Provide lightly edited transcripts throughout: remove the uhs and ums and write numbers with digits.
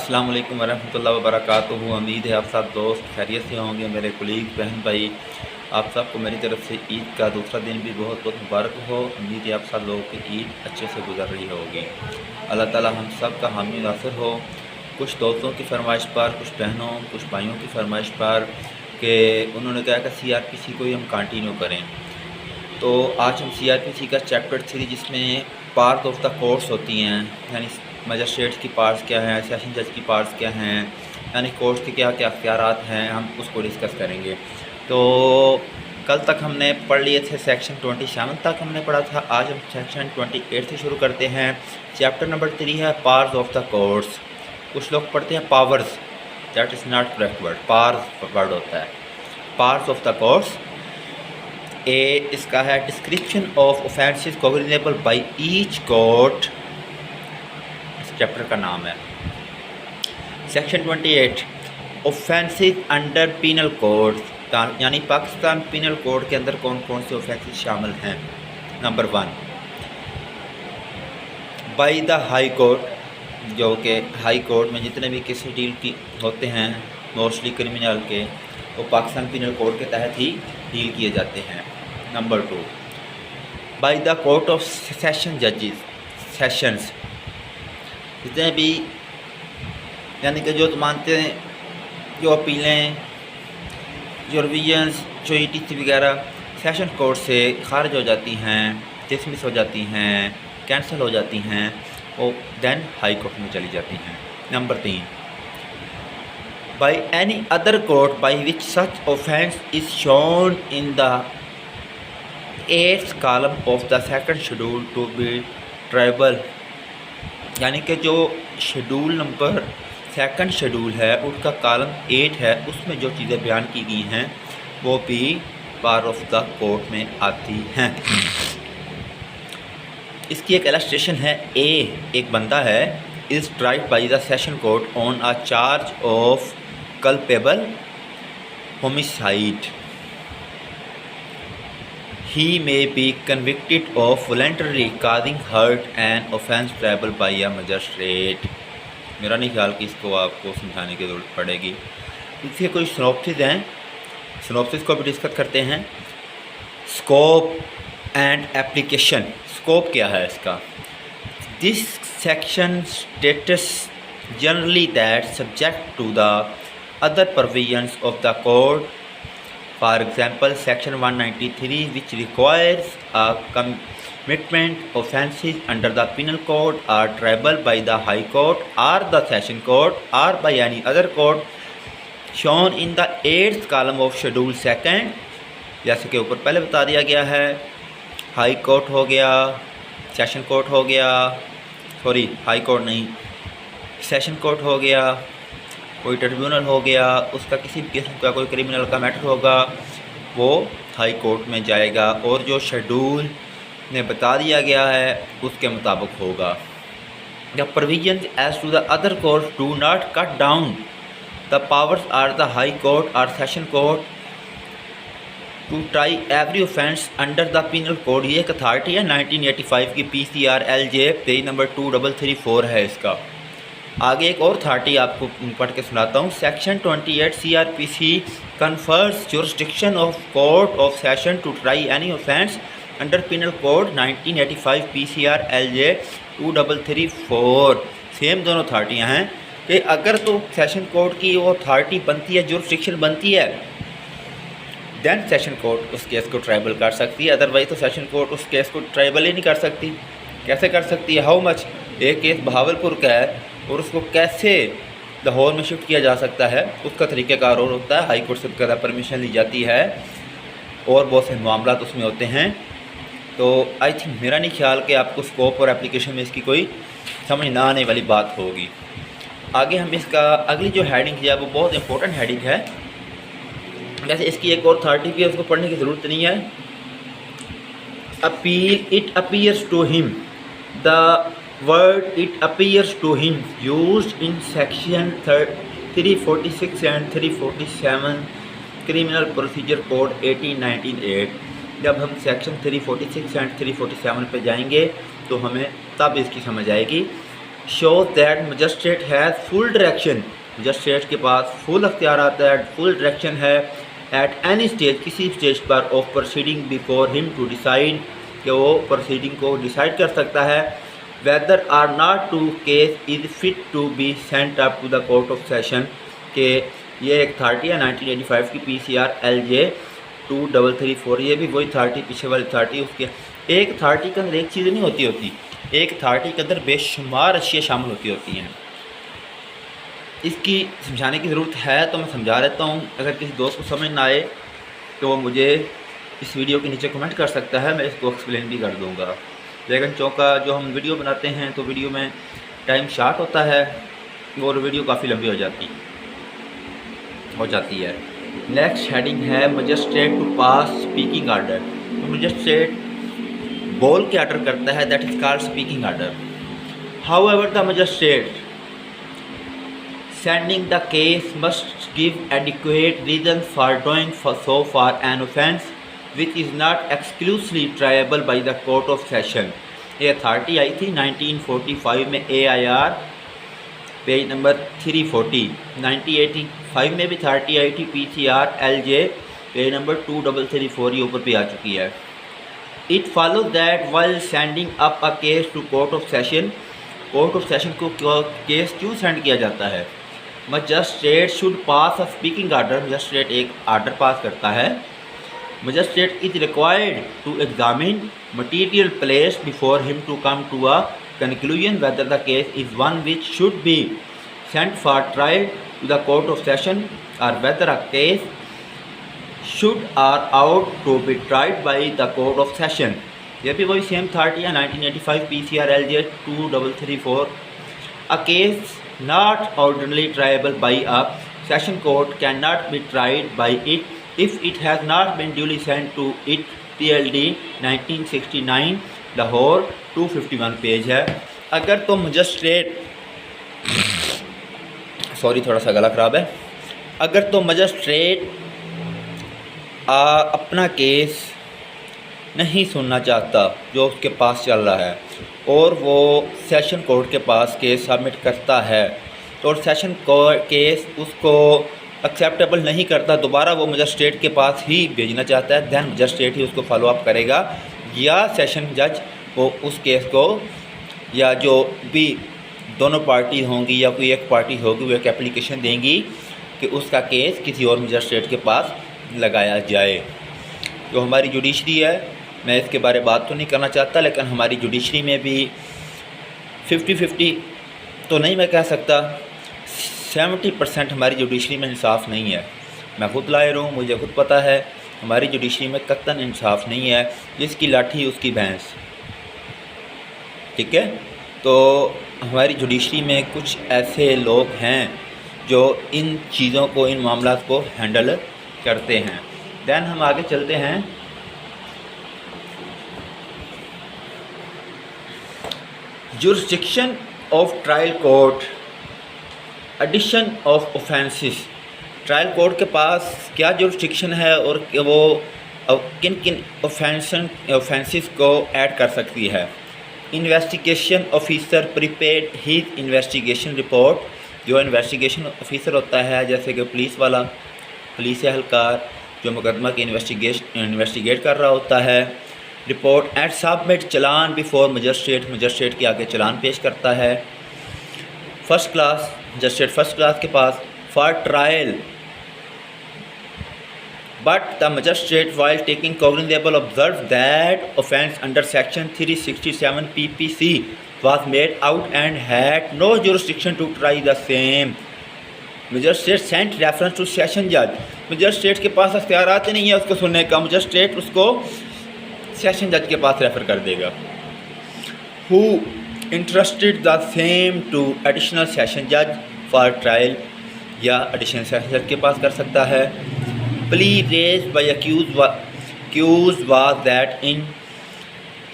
अस्सलाम वालेकुम वरहमतुल्लाहि वबरकातुहू। उम्मीद है आप सब दोस्त खैरियत से होंगे। मेरे कुलीग बहन भाई, आप सबको मेरी तरफ़ से ईद का दूसरा दिन भी बहुत बहुत मुबारक हो। उम्मीद है आप सब लोगों की ईद अच्छे से गुजर रही होगी। अल्लाह ताला हम सब का हामी नासिर हो। कुछ दोस्तों की फरमाइश पर, कुछ बहनों कुछ भाइयों की फरमाइश पर कि उन्होंने कहा कि CRPC को ही हम कंटिन्यू करें, तो आज हम CRPC का चैप्टर 3 जिसमें पार्ट ऑफ द कोर्स होती हैं, यानी मजिस्ट्रेट्स की पार्ट्स क्या हैं, सेशन जज की पार्ट्स क्या हैं, यानी कोर्ट के क्या क्या अख्तियारात हैं, हम उसको डिस्कस करेंगे। तो कल तक हमने पढ़ लिए थे सेक्शन 27 तक हमने पढ़ा था। आज हम सेक्शन 28 से शुरू करते हैं। चैप्टर नंबर 3 है पार्ट्स ऑफ द कोर्ट्स। कुछ लोग पढ़ते हैं powers, that is not correct word, parts word होता है। पार्ट्स ऑफ द कोर्ट्स ए इसका है description of offences cognizable by each court, इस चैप्टर का नाम है। Section 28 offences under penal code, यानी पाकिस्तान पीनल कोड के अंदर कौन कौन से ऑफेंसेस शामिल हैं। Number 1 by the high court, जो कि हाई कोर्ट में जितने भी केसेस डील की होते हैं मोस्टली क्रिमिनल के, वो पाकिस्तान पीनल कोड के तहत ही डील किए जाते हैं। Number 2 by the court of session जजेस, सेशंस जितने भी यानी कि जो मानते हैं, जो अपीलें, जो रिविजन्स, जो ETC वगैरह सेशन कोर्ट से खारिज हो जाती हैं, डिसमिस हो जाती हैं, कैंसिल हो जाती हैं, वो दैन हाई कोर्ट में चली जाती हैं। Number 3 by any other court by which such offence is shown in the 8th column of the second schedule to be triable, यानी कि जो शेड्यूल नंबर सेकंड शेड्यूल है उसका कॉलम 8 है, उसमें जो चीज़ें बयान की गई हैं वो भी पार्ट ऑफ द कोर्ट में आती हैं। इसकी एक इलस्ट्रेशन है। एक बंदा है is tried by the session court on a charge of culpable homicide, he may be convicted of voluntarily causing hurt and offence triable by a magistrate। मेरा नहीं ख्याल कि इसको आपको समझाने की ज़रूरत पड़ेगी। इसके कुछ सिनॉप्सिस हैं, सिनॉप्सिस को भी डिस्कस करते हैं। Scope and application. स्कोप क्या है इसका? This section states generally that subject to the other provisions of the code, for example section 193 which requires a commitment offences under the penal code are triable by the high court or the session court or by any other court shown in the 8th column of schedule second, जैसे कि ऊपर पहले बता दिया गया है। High court हो गया, सेशन कोर्ट हो गया, सॉरी हाई कोर्ट नहीं, सेशन कोर्ट हो गया, कोई ट्रिब्यूनल हो गया, उसका किसी भी किस्म का कोई क्रिमिनल का मैटर होगा वो हाई कोर्ट में जाएगा और जो शेड्यूल में बता दिया गया है उसके मुताबिक होगा। The provisions as to the other court do not cut down the powers or the high court और session court to try every offence under the penal code. ये एक अथॉरिटी है 1985 की, PCRLJ पेज नंबर 2334 है इसका। आगे एक और अथॉरिटी आपको पढ़ के सुनाता हूँ। Section 28 CRPC confers jurisdiction of court of session to try any offence under penal code 1985 PCRLJ 2334। Same दोनों अथॉरिटियाँ हैं कि अगर तो सेशन कोर्ट की वो अथॉरिटी बनती है, जुरिस्डिक्शन बनती है, दैन सेशन कोर्ट उस केस को ट्राइबल कर सकती है, अदरवाइज तो सेशन कोर्ट उस केस को ट्राइबल ही नहीं कर सकती। कैसे कर सकती है? How much? एक केस बहावलपुर का है और उसको कैसे लाहौर में शिफ्ट किया जा सकता है, उसका तरीक़ाकार और होता है। हाई कोर्ट से बकायदा परमिशन ली जाती है और बहुत से मामला उसमें होते हैं। तो आई थिंक, मेरा नहीं ख्याल कि आपको स्कोप और एप्लीकेशन में इसकी कोई समझ ना आने वाली बात होगी। आगे हम इसका अगली जो हेडिंग है वो बहुत इंपॉर्टेंट हेडिंग है। वैसे इसकी एक और अथॉरिटी भी है, उसको पढ़ने की ज़रूरत नहीं है। Appeal, it appears to him, the word it appears to him used in section 346 and 347 criminal procedure code 1898। जब हम सेक्शन 346 एंड 347 पे जाएंगे तो हमें तब इसकी समझ आएगी shows that magistrate has full direction, magistrate के पास फुल अख्तियार आता है, फुल डायरेक्शन है एट एनी स्टेज, किसी स्टेज पर of proceeding before him to decide, कि वो प्रोसीडिंग को डिसाइड कर सकता है whether or not to case is fit to be sent up to the court of session, के ये एक 30 है 1985 की PCR LJ 2334, ये भी वही 30 पीछे वाली 30, उसके एक 30 के अंदर एक चीज़ नहीं होती, एक 30 के अंदर बेशुमार अशिया शामिल होती हैं। इसकी समझाने की ज़रूरत है तो मैं समझा लेता हूँ। अगर किसी दोस्त को समझ ना आए तो वो मुझे इस वीडियो के नीचे कमेंट कर सकता है, मैं इसको एक्सप्लेन भी कर दूँगा। लेकिन चौंका जो हम वीडियो बनाते हैं तो वीडियो में टाइम शॉर्ट होता है और वीडियो काफ़ी लंबी हो जाती है। नेक्स्ट हेडिंग है magistrate to pass speaking order. तो मजिस्ट्रेट बोल के आर्डर करता है, that is called speaking order. However the magistrate sending the case must give adequate reason for doing so far an offence which is not exclusively triable by the court of session। ये authority आई थी 1945 में AIR page number 340, 1985 में भी authority आई थी PCR LJ page number 2334, ये ऊपर भी आ चुकी है। It follows that while sending up a case to court of session, court of session को केस क्यों सेंड किया जाता है? Magistrate should pass a speaking order, magistrate एक आर्डर पास करता है। Magistrate is required to examine material placed before him to come to a conclusion whether the case is one which should be sent for trial to the court of session और whether a case should or ought to be tried by the court of session. यह भी वही same 30 है 1985 PCR LJ 2334। A case not ordinarily triable by a session court cannot be tried by it if it has not been duly sent to it PLD 1969 Lahore 251 page है। अगर तो magistrate थोड़ा सा गला ख़राब है, अगर तो मजिस्ट्रेट अपना केस नहीं सुनना चाहता जो उसके पास चल रहा है और वो सेशन कोर्ट के पास केस सबमिट करता है तो सेशन केस उसको एक्सेप्टेबल नहीं करता, दोबारा वो मजिस्ट्रेट के पास ही भेजना चाहता है, दैन मजिस्ट्रेट ही उसको फॉलो अप करेगा या सेशन जज वो उस केस को, या जो भी दोनों पार्टी होंगी या कोई एक पार्टी होगी वो एक एप्लीकेशन देंगी कि उसका केस किसी और मजिस्ट्रेट के पास लगाया जाए। जो हमारी जुडिशरी है, मैं इसके बारे में बात तो नहीं करना चाहता, लेकिन हमारी जुडिशरी में भी 50-50 तो नहीं मैं कह सकता, 70% हमारी जुडिशरी में इंसाफ नहीं है। मैं खुद लायर हूँ, मुझे खुद पता है हमारी जुडिशरी में कतई इंसाफ नहीं है, जिसकी लाठी उसकी भैंस। ठीक है, तो हमारी जुडिशरी में कुछ ऐसे लोग हैं जो इन चीज़ों को, इन मामलों को हैंडल करते हैं। दैन हम आगे चलते हैं। Jurisdiction of trial court, addition of offences. Trial court के पास क्या जुरिस्डिक्शन है और वो किन किन ऑफेंसेस को ऐड कर सकती है। Investigation officer prepared his investigation report. जो इन्वेस्टिगेशन ऑफिसर होता है, जैसे कि पुलिस वाला, पुलिस एहलकार जो मुकदमा की इन्वेस्टिगेट कर रहा होता है, report and submit challan before magistrate, magistrate के आगे चलान पेश करता है। First class, magistrate first class के पास for trial, but the magistrate while taking cognizable observe that offence under section 367 PPC was made out and had no jurisdiction to try the same। Magistrate sent reference to session जज, magistrate के पास अख्तियारात ही नहीं है उसको सुनने का, magistrate उसको session जज के पास रेफ़र कर देगा। Who interested the same to additional session जज फॉर ट्रायल, या एडिशनल सेशन जज के पास कर सकता है। Plea raise by accused was that in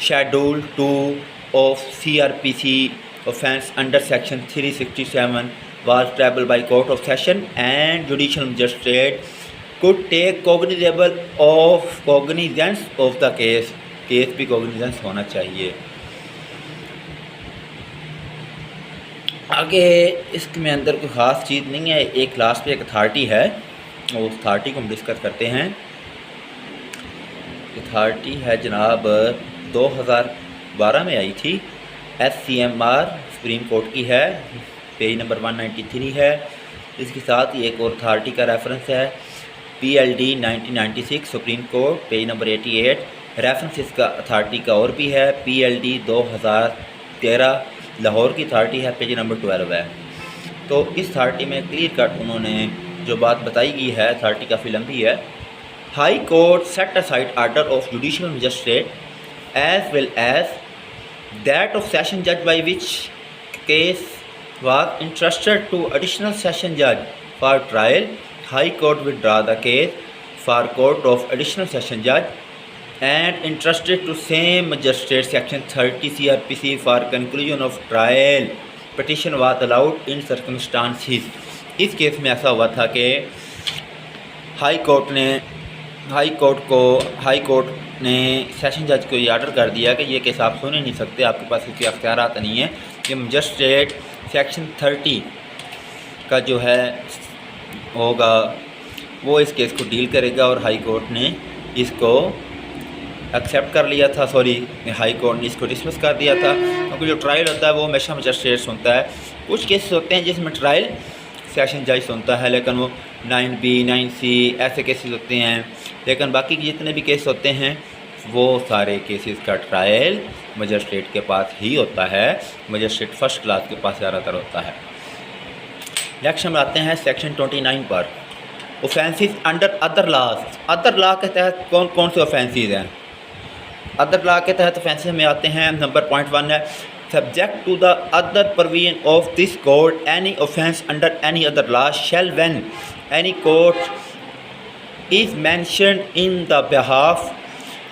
schedule 2 of CRPC offence under section 367 was triable by court of session and judicial magistrate could take cognizance of the case। Case भी cognizance होना चाहिए। आगे इसमें अंदर कोई ख़ास चीज़ नहीं है, एक लास्ट पे एक अथॉरिटी है, उस अथॉरिटी को हम डिस्कस करते हैं। अथॉरिटी है जनाब 2012 में आई थी, SCMR सुप्रीम कोर्ट की है, पेज नंबर 193 है। इसके साथ ही एक और अथॉरिटी का रेफरेंस है, PLD 1996 supreme court, page number 88। Reference इसका अथॉरिटी का और भी है, PLD 2013 लाहौर की अथॉरिटी है, पेज नंबर 12 है। तो इस अथॉरिटी में क्लियर कट उन्होंने जो बात बताई गई है, अथॉरिटी काफ़ी लंबी है। High court set aside order of judicial magistrate as well as that of session जज by which case was entrusted to additional session judge for trial. High Court withdraw the case for court of additional session judge and entrusted to same magistrate section 30 CRPC for conclusion of trial. Petition was allowed in circumstances. इस case में ऐसा हुआ था कि high court ने session जज को ये ऑर्डर कर दिया कि ये केस आप सुन ही नहीं सकते, आपके पास इसके अख्तियारात नहीं है कि मजिस्ट्रेट सेक्शन 30 का जो है होगा वो इस केस को डील करेगा। और हाई कोर्ट ने इसको एक्सेप्ट कर लिया था, हाई कोर्ट ने इसको डिसमिस कर दिया था, क्योंकि जो ट्रायल होता है वो हमेशा मजिस्ट्रेट सुनता है। कुछ केसेस होते हैं जिसमें ट्रायल सेशन जज सुनता है, लेकिन वो 9B 9C ऐसे केसेस होते हैं, लेकिन बाकी के जितने भी केस होते हैं वो सारे केसेस का ट्रायल मजिस्ट्रेट के पास ही होता है, मजिस्ट्रेट फर्स्ट क्लास के पास ज़्यादातर होता है। नेक्स्ट हम आते हैं सेक्शन 29 पर, offences under other laws. Other law के तहत कौन कौन से ऑफेंसेस हैं? अदर लॉ के तहत ऑफेंसेस में आते हैं, नंबर पॉइंट 1 है, subject to the other provision of this code any offence under any other law shall when any court is mentioned in the behalf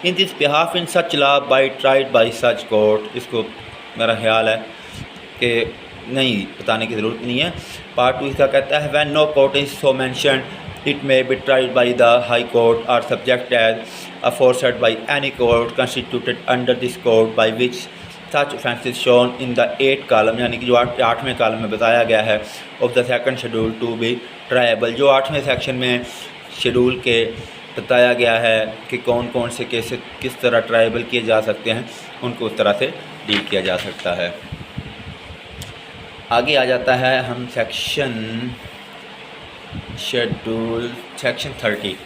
in this behalf in such law by tried by such court. इसको मेरा ख्याल है कि नहीं बताने की ज़रूरत नहीं है। पार्ट 2 इसका कहता है, when no court is so mentioned it may be tried by the high court और subject as aforesaid by any court constituted under this code by which such offences shown in the 8th column, यानी कि जो 8वें column में बताया गया है, of the second schedule to be triable. जो 8वें सेक्शन में शेड्यूल के बताया गया है कि कौन कौन से केस किस तरह ट्रायबल किए जा सकते हैं, उनको उस तरह से डील किया जा सकता है। आगे आ जाता है हम सेक्शन 30।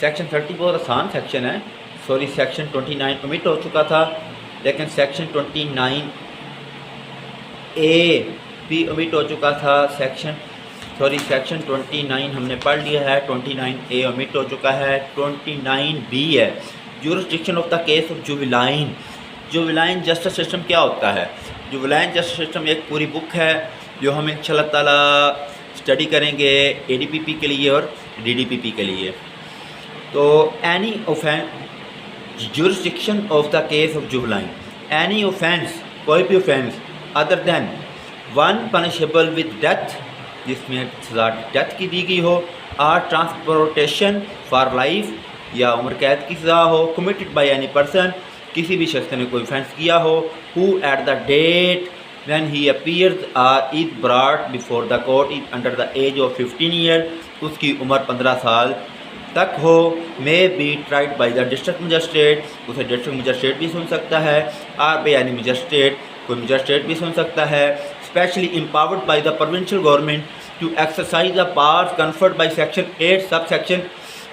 सेक्शन 30 बहुत आसान सेक्शन है, सेक्शन 29 कमिट हो चुका था, लेकिन सेक्शन 29A भी ओमिट हो चुका था। सेक्शन 29 हमने पढ़ लिया है, 29A ओमिट हो चुका है। 29B है, jurisdiction of the case of juvenile. Juvenile justice system क्या होता है? जुवेनाइल जस्टिस सिस्टम एक पूरी बुक है जो हम इंशाल्लाह ताला स्टडी करेंगे ADPP के लिए और DDPP के लिए। तो any offence jurisdiction of the case of juvenile, any offence कोई भी offence other than 1 punishable with death, जिसमें सज़ा डेथ की दी गई हो, और ट्रांसपोर्टेशन फॉर लाइफ या उम्र कैद की सज़ा हो, कमिटेड बाय एनी पर्सन, किसी भी शख्स ने कोई ऑफेंस किया हो, who at the date when he appears और is brought before the court is under the age of 15 year, उसकी उम्र 15 साल तक हो, may be tried by the district magistrate, उसे डिस्ट्रिक्ट मजिस्ट्रेट भी सुन सकता है, और बाय एनी मजिस्ट्रेट, कोई मजिस्ट्रेट भी सुन सकता है, specially empowered by the provincial government to exercise the powers conferred by section 8 sub section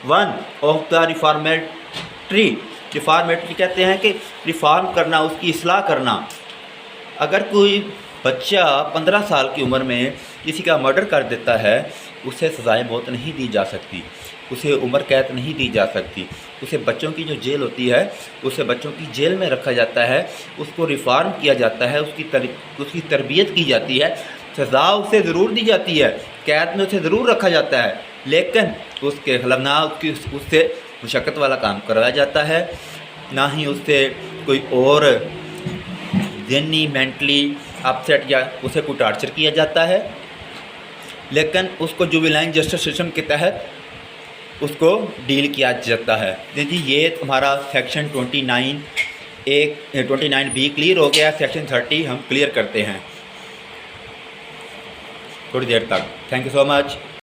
1 of the reformatory. Reformatory कहते हैं कि रिफॉर्म करना, उसकी इस्लाह करना। अगर कोई बच्चा 15 साल की उम्र में किसी का मर्डर कर देता है, उसे सज़ाए मौत नहीं दी जा सकती, उसे उम्र कैद नहीं दी जा सकती, उसे बच्चों की जो जेल होती है उसे बच्चों की जेल में रखा जाता है, उसको रिफॉर्म किया जाता है, उसकी तरबियत की जाती है, सज़ा उसे ज़रूर दी जाती है, कैद में उसे ज़रूर रखा जाता है, लेकिन उसके खिलाफ ना उससे मुशक्क़त वाला काम कराया जाता है, ना ही उससे कोई और ज़हनी मेंटली अपसेट या उसे कोई टार्चर किया जाता है, लेकिन उसको जुवेनाइल जस्टिस सिस्टम के तहत उसको डील किया जाता है। देखिए ये हमारा सेक्शन 29B क्लियर हो गया। सेक्शन 30 हम क्लियर करते हैं। थोड़ी देर तक। Thank you so much.